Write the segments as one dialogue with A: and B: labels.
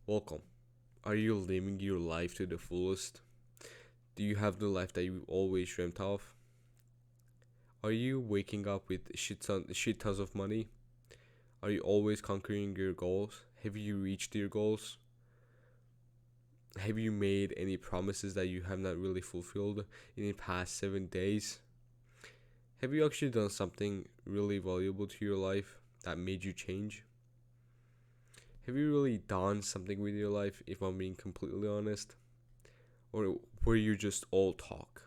A: Welcome. Are you living your life to the fullest? Do you have the life that you always dreamt of? Are you waking up with shit tons of money? Are you always conquering your goals? Have you reached your goals? Have you made any promises that you have not really fulfilled in the past 7 days? Have you actually done something really valuable to your life that made you change? Have you really done something with your life, if I'm being completely honest? Or were you just all talk?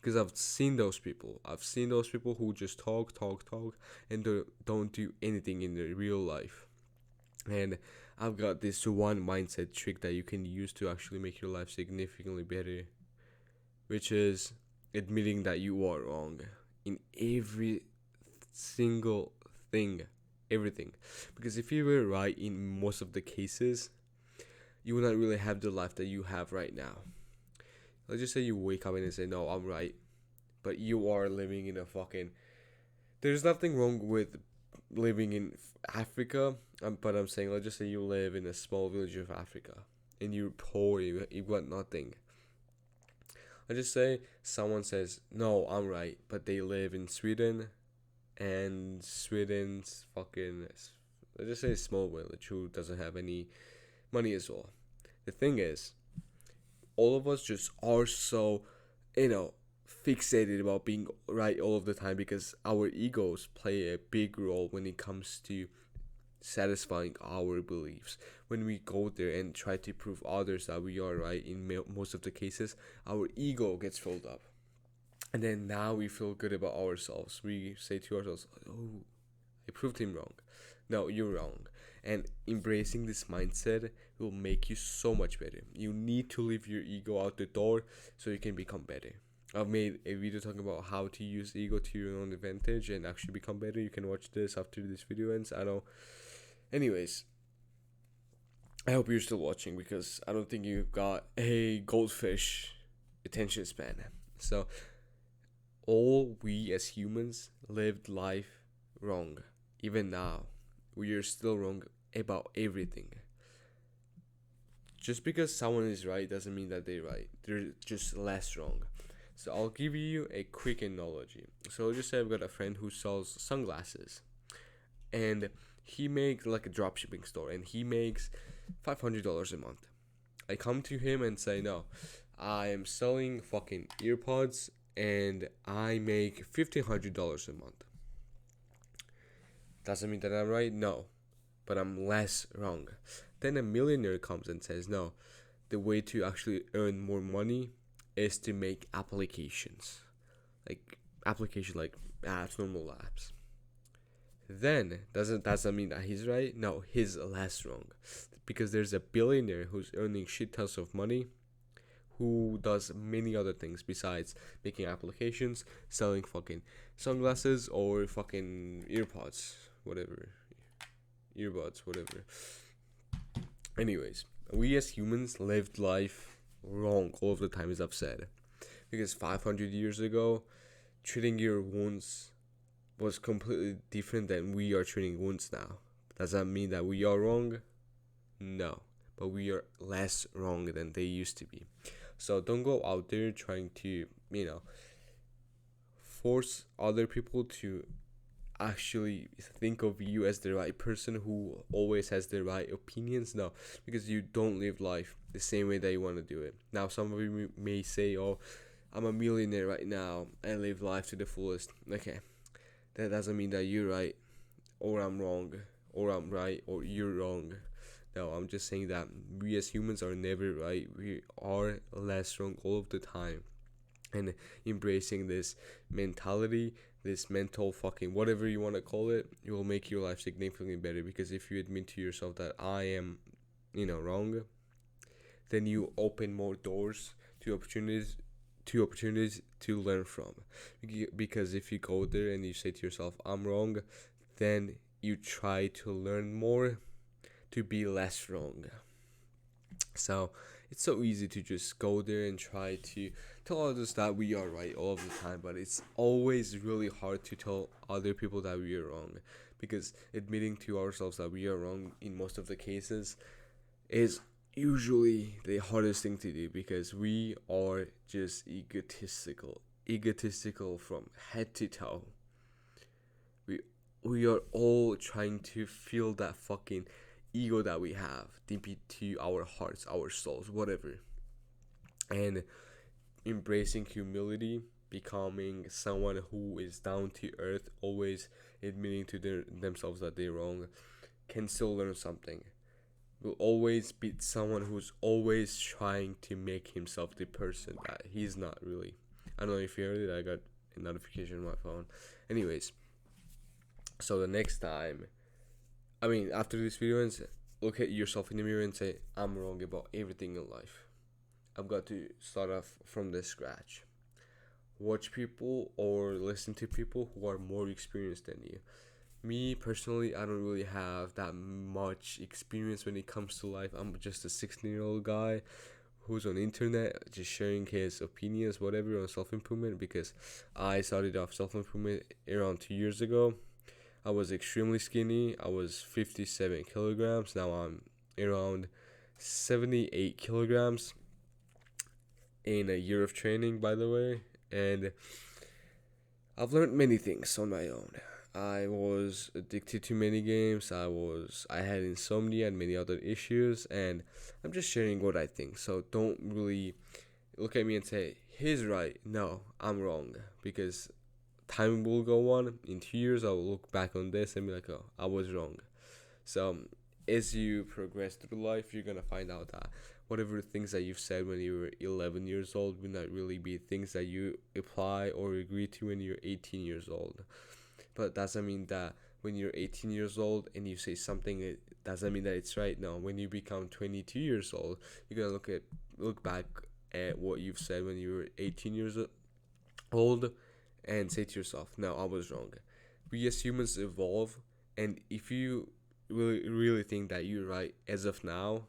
A: Because I've seen those people. I've seen those people who just talk, and don't do anything in their real life. And I've got this one mindset trick that you can use to actually make your life significantly better, which is admitting that you are wrong in every single thing, everything. Because if you were right in most of the cases, you will not really have the life that you have right now. Let's just say you wake up and you say, "No, I'm right," but you are living in a fucking. There's nothing wrong with living in Africa, but I'm saying, let's just say you live in a small village of Africa and you're poor, you've got nothing. Let's just say someone says, "No, I'm right," but they live in Sweden, and Sweden's fucking. Let's just say a small village who doesn't have any money as well. The thing is, all of us just are so, you know, fixated about being right all of the time because our egos play a big role when it comes to satisfying our beliefs. When we go there and try to prove others that we are right in most of the cases, our ego gets filled up. And then now we feel good about ourselves. We say to ourselves, "Oh, I proved him wrong." No, you're wrong. And embracing this mindset will make you so much better. You need to leave your ego out the door so you can become better. I've made a video talking about how to use ego to your own advantage and actually become better. You can watch this after this video ends. I know. Anyways, I hope you're still watching because I don't think you've got a goldfish attention span. So, all we as humans lived life wrong. Even now, we are still wrong about everything. Just because someone is right doesn't mean that they're right. They're just less wrong. So I'll give you a quick analogy. So let's just say I've got a friend who sells sunglasses, and he makes like a drop shipping store, and he makes $500 a month. I come to him and say, "No, I am selling fucking earpods, and I make $1,500 a month." Doesn't mean that I'm right? No. But I'm less wrong. Then a millionaire comes and says, "No, the way to actually earn more money is to make applications. Like apps, normal apps." Then doesn't that mean that he's right? No, he's less wrong. Because there's a billionaire who's earning shit tons of money who does many other things besides making applications, selling fucking sunglasses or fucking earpods, whatever. Earbuds, whatever. Anyways, we as humans lived life wrong all of the time, as I've said. Because 500 years ago, treating your wounds was completely different than we are treating wounds now. Does that mean that we are wrong? No. But we are less wrong than they used to be. So don't go out there trying to, force other people to actually think of you as the right person who always has the right opinions. No, because you don't live life the same way that you want to do it. Now some of you may say, "Oh, I'm a millionaire right now and live life to the fullest." Okay, that doesn't mean that you're right or I'm wrong or I'm right or you're wrong. No, I'm just saying that we as humans are never right. We are less wrong all of the time. And embracing this mentality, this mental fucking whatever you want to call it, it will make your life significantly better. Because if you admit to yourself that I am, wrong, then you open more doors to opportunities to learn from. Because if you go there and you say to yourself, "I'm wrong," then you try to learn more to be less wrong. So it's so easy to just go there and try to tell others that we are right all of the time, but it's always really hard to tell other people that we are wrong, because admitting to ourselves that we are wrong in most of the cases is usually the hardest thing to do because we are just egotistical from head to toe. We we are all trying to feel that fucking ego that we have deep into our hearts, our souls, whatever. And embracing humility, becoming someone who is down to earth, always admitting to themselves that they're wrong, can still learn something. Will always be someone who's always trying to make himself the person that he's not really. I don't know if you heard it, I got a notification on my phone. Anyways, so the next time, after this video ends, look at yourself in the mirror and say, I'm wrong about everything in life. I've got to start off from the scratch. Watch people or listen to people who are more experienced than you. Me personally, I don't really have that much experience when it comes to life. I'm just a 16-year-old guy who's on the internet just sharing his opinions, whatever, on self-improvement, because I started off self-improvement around 2 years ago. I was extremely skinny. I was 57 kilograms. Now I'm around 78 kilograms in a year of training, by the way. And I've learned many things on my own. I was addicted to many games. I had insomnia and many other issues, and I'm just sharing what I think. So don't really look at me and say he's right. No, I'm wrong, because time will go on. In 2 years, I will look back on this and be like, oh, I was wrong. So as you progress through life, you're gonna find out that whatever things that you've said when you were 11 years old will not really be things that you apply or agree to when you're 18 years old. But doesn't mean that when you're 18 years old and you say something, it doesn't mean that it's right. No, when you become 22 years old, you're gonna look back at what you've said when you were 18 years old and say to yourself, no, I was wrong. We as humans evolve, and if you really think that you're right as of now,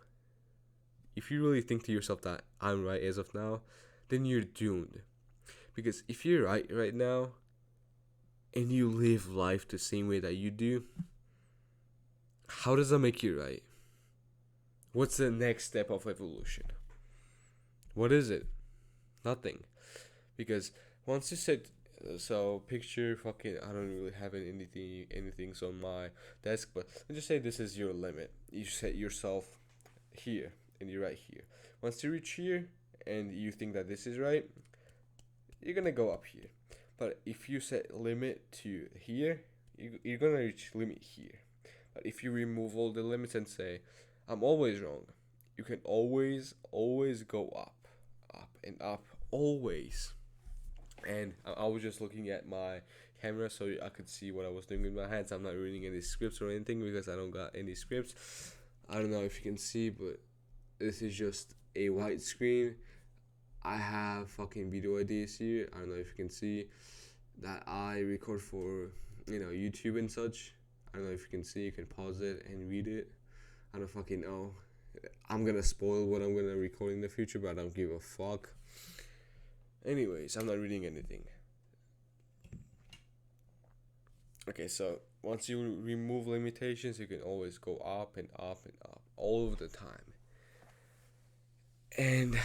A: if you really think to yourself that I'm right as of now, then you're doomed. Because if you're right now, and you live life the same way that you do, how does that make you right? What's the next step of evolution? What is it? Nothing. Because once you said, so picture fucking, I don't really have anything on my desk, but let's just say this is your limit. You set yourself here, and you're right here. Once you reach here, and you think that this is right, you're gonna go up here. But if you set limit to here, you're gonna reach limit here. But if you remove all the limits and say, I'm always wrong, you can always go up and up, always. And I was just looking at my camera so I could see what I was doing with my hands. I'm not reading any scripts or anything because I don't got any scripts. I don't know if you can see, but this is just a white screen. I have fucking video ideas here. I don't know if you can see that I record for, YouTube and such. I don't know if you can see. You can pause it and read it. I don't fucking know. I'm gonna spoil what I'm gonna record in the future, but I don't give a fuck. Anyways, I'm not reading anything. Okay, so once you remove limitations, you can always go up and up and up all of the time. And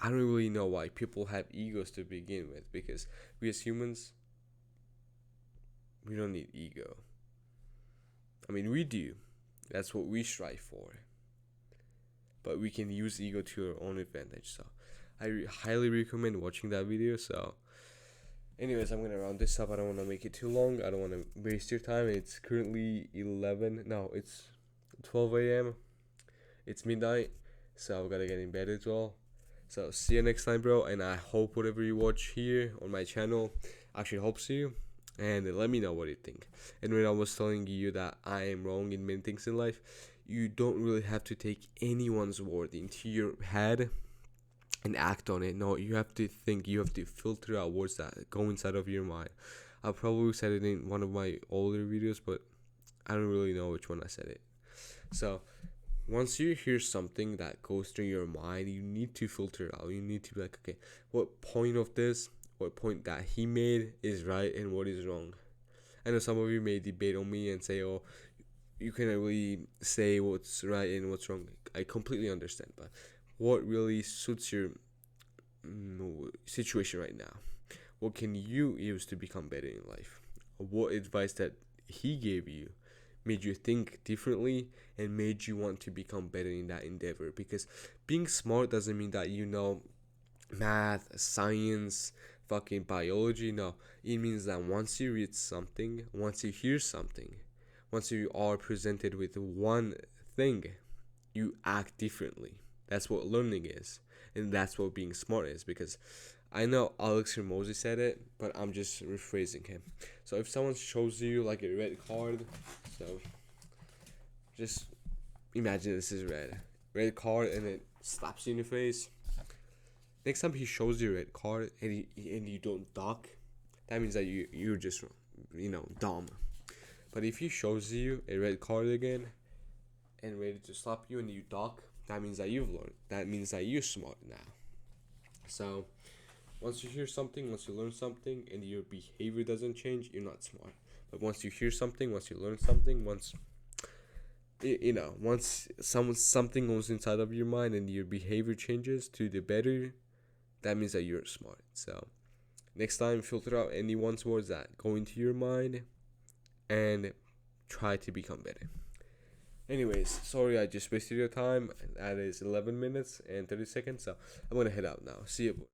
A: I don't really know why people have egos to begin with, because we as humans, we don't need ego. We do. That's what we strive for. But we can use ego to our own advantage. So I highly recommend watching that video. So anyways, I'm going to round this up. I don't want to make it too long. I don't want to waste your time. It's currently it's 12 a.m. It's midnight. So I've got to get in bed as well. So see you next time, bro. And I hope whatever you watch here on my channel actually helps you. And let me know what you think. And when I was telling you that I am wrong in many things in life, you don't really have to take anyone's word into your head and act on it. No, you have to think. You have to filter out words that go inside of your mind. I probably said it in one of my older videos, but I don't really know which one I said it. So once you hear something that goes through your mind, you need to filter out. You need to be like, okay, what point that he made is right and what is wrong. I know some of you may debate on me and say, oh, you can really say what's right and what's wrong. I completely understand, but what really suits your situation right now? What can you use to become better in life? What advice that he gave you made you think differently and made you want to become better in that endeavor? Because being smart doesn't mean that you know math, science, fucking biology. No, it means that once you read something, once you hear something, once you are presented with one thing, you act differently. That's what learning is, and that's what being smart is. Because I know Alex Ramosi said it, but I'm just rephrasing him. So if someone shows you like a red card, so just imagine this is red card, and it slaps you in the face. Next time he shows you a red card and you don't duck, that means that you're just dumb. But if he shows you a red card again and ready to slap you and you duck, that means that you've learned. That means that you're smart now. So once you hear something, once you learn something, and your behavior doesn't change, you're not smart. But once you hear something, once you learn something, once something goes inside of your mind and your behavior changes to the better, that means that you're smart. So next time, filter out anyone's words that go into your mind and try to become better. Anyways, sorry I just wasted your time. That is 11 minutes and 30 seconds. So I'm gonna head out now. See you.